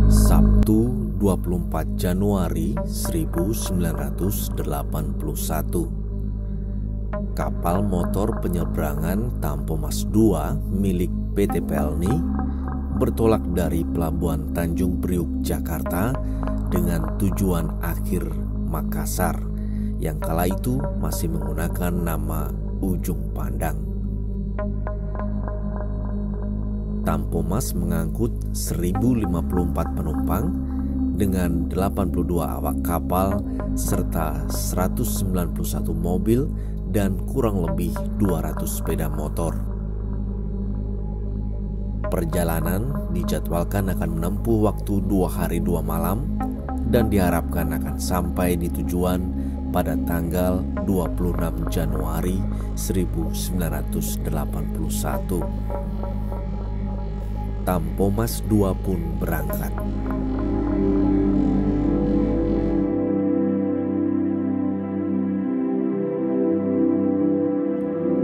Sabtu 24 Januari 1981, kapal motor penyeberangan Tampomas II milik PT Pelni bertolak dari Pelabuhan Tanjung Priuk, Jakarta dengan tujuan akhir Makassar yang kala itu masih menggunakan nama Ujung Pandang. Tampomas mengangkut 1054 penumpang dengan 82 awak kapal serta 191 mobil dan kurang lebih 200 sepeda motor. Perjalanan dijadwalkan akan menempuh waktu 2 hari 2 malam dan diharapkan akan sampai di tujuan pada tanggal 26 Januari 1981. Tampomas II pun berangkat.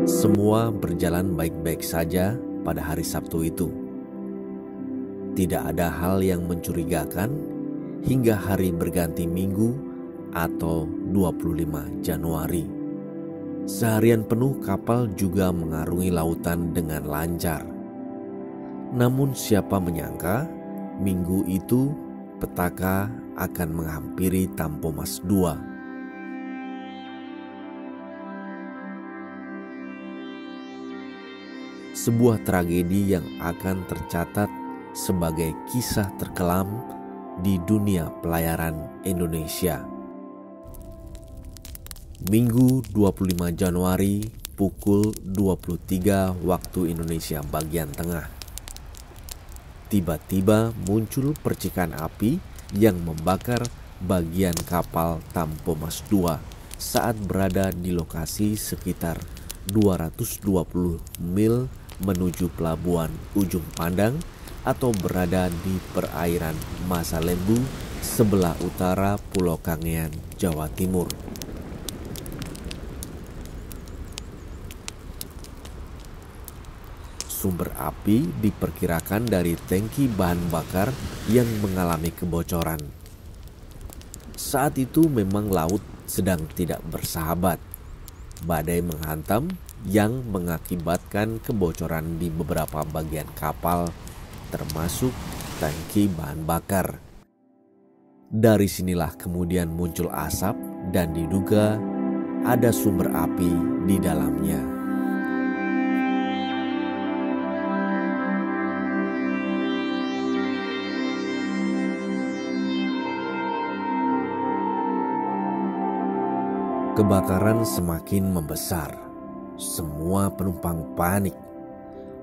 Semua berjalan baik-baik saja pada hari Sabtu itu. Tidak ada hal yang mencurigakan hingga hari berganti minggu atau 25 Januari. Seharian penuh kapal juga mengarungi lautan dengan lancar. Namun siapa menyangka minggu itu petaka akan menghampiri Tampomas II. Sebuah tragedi yang akan tercatat sebagai kisah terkelam di dunia pelayaran Indonesia. Minggu 25 Januari pukul 23 waktu Indonesia bagian tengah. Tiba-tiba muncul percikan api yang membakar bagian kapal Tampomas II saat berada di lokasi sekitar 220 mil menuju pelabuhan Ujung Pandang atau berada di perairan Masalembu sebelah utara Pulau Kangean, Jawa Timur. Sumber api diperkirakan dari tangki bahan bakar yang mengalami kebocoran. Saat itu memang laut sedang tidak bersahabat. Badai menghantam yang mengakibatkan kebocoran di beberapa bagian kapal, termasuk tangki bahan bakar. Dari sinilah kemudian muncul asap dan diduga ada sumber api di dalamnya. Kebakaran semakin membesar. Semua penumpang panik.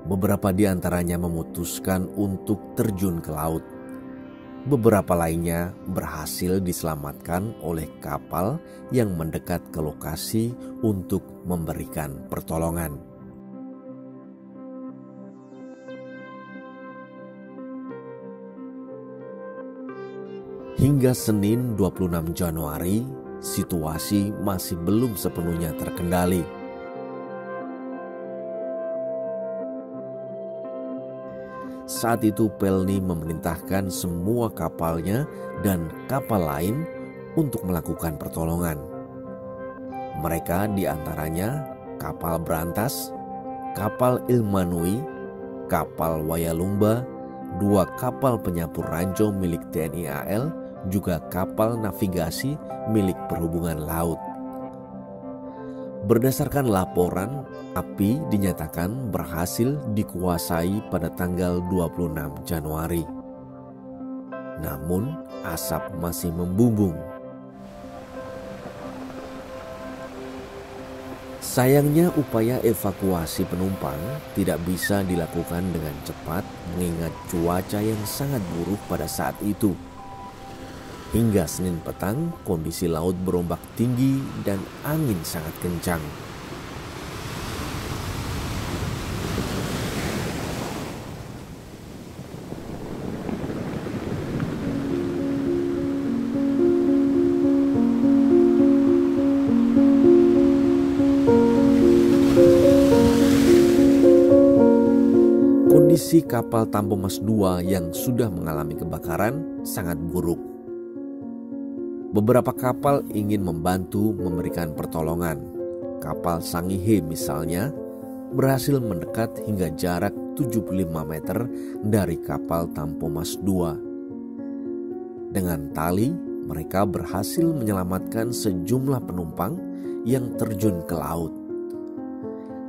Beberapa di antaranya memutuskan untuk terjun ke laut. Beberapa lainnya berhasil diselamatkan oleh kapal yang mendekat ke lokasi untuk memberikan pertolongan. Hingga Senin 26 Januari, situasi masih belum sepenuhnya terkendali. Saat itu Pelni memerintahkan semua kapalnya dan kapal lain untuk melakukan pertolongan. Mereka diantaranya kapal Berantas, kapal Ilmanui, kapal Wayalumba, 2 kapal penyapu ranjau milik TNI AL, juga kapal navigasi milik Perhubungan Laut. Berdasarkan laporan, api dinyatakan berhasil dikuasai pada tanggal 26 Januari. Namun, asap masih membumbung. Sayangnya upaya evakuasi penumpang tidak bisa dilakukan dengan cepat mengingat cuaca yang sangat buruk pada saat itu. Hingga Senin petang, kondisi laut berombak tinggi dan angin sangat kencang. Kondisi kapal Tampomas II yang sudah mengalami kebakaran sangat buruk. Beberapa kapal ingin membantu memberikan pertolongan. Kapal Sangihe misalnya berhasil mendekat hingga jarak 75 meter dari kapal Tampomas II. Dengan tali, mereka berhasil menyelamatkan sejumlah penumpang yang terjun ke laut.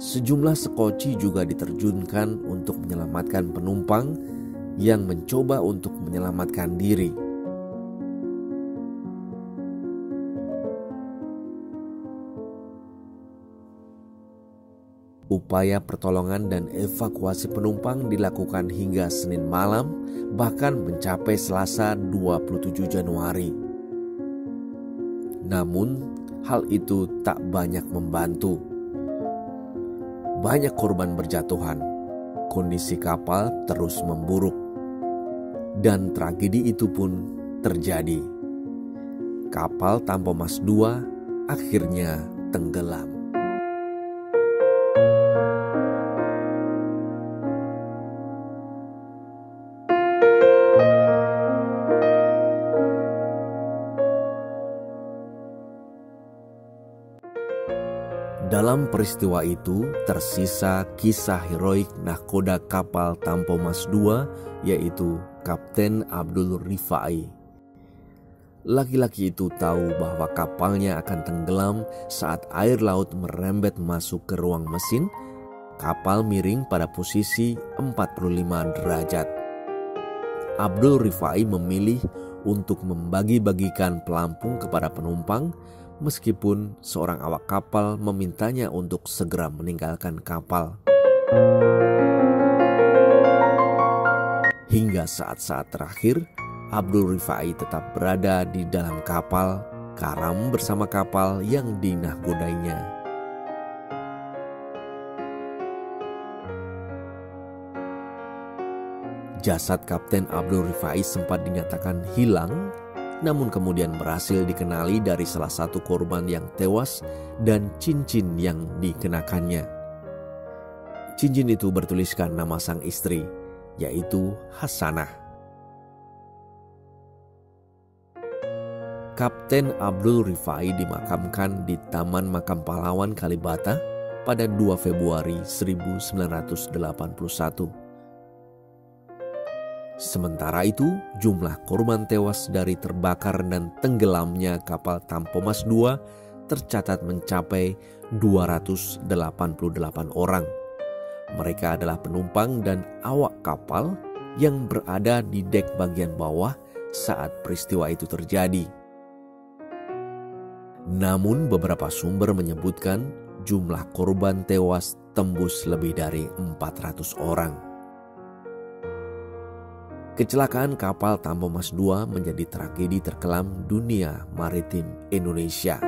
Sejumlah sekoci juga diterjunkan untuk menyelamatkan penumpang yang mencoba untuk menyelamatkan diri. Upaya pertolongan dan evakuasi penumpang dilakukan hingga Senin malam, bahkan mencapai Selasa 27 Januari. Namun, hal itu tak banyak membantu. Banyak korban berjatuhan, kondisi kapal terus memburuk, dan tragedi itu pun terjadi. Kapal Tampomas II akhirnya tenggelam. Dalam peristiwa itu tersisa kisah heroik nahkoda kapal Tampomas II, yaitu Kapten Abdul Rifai. Laki-laki itu tahu bahwa kapalnya akan tenggelam saat air laut merembet masuk ke ruang mesin. Kapal miring pada posisi 45 derajat. Abdul Rifai memilih untuk membagi-bagikan pelampung kepada penumpang, meskipun seorang awak kapal memintanya untuk segera meninggalkan kapal. Hingga saat-saat terakhir, Abdul Rifai tetap berada di dalam kapal, karam bersama kapal yang dinahkodainya. Jasad Kapten Abdul Rifai sempat dinyatakan hilang, namun kemudian berhasil dikenali dari salah satu korban yang tewas dan cincin yang dikenakannya. Cincin itu bertuliskan nama sang istri, yaitu Hasanah. Kapten Abdul Rifai dimakamkan di Taman Makam Pahlawan Kalibata pada 2 Februari 1981. Sementara itu, jumlah korban tewas dari terbakar dan tenggelamnya kapal Tampomas II tercatat mencapai 288 orang. Mereka adalah penumpang dan awak kapal yang berada di dek bagian bawah saat peristiwa itu terjadi. Namun beberapa sumber menyebutkan jumlah korban tewas tembus lebih dari 400 orang. Kecelakaan kapal Tampomas II menjadi tragedi terkelam dunia maritim Indonesia.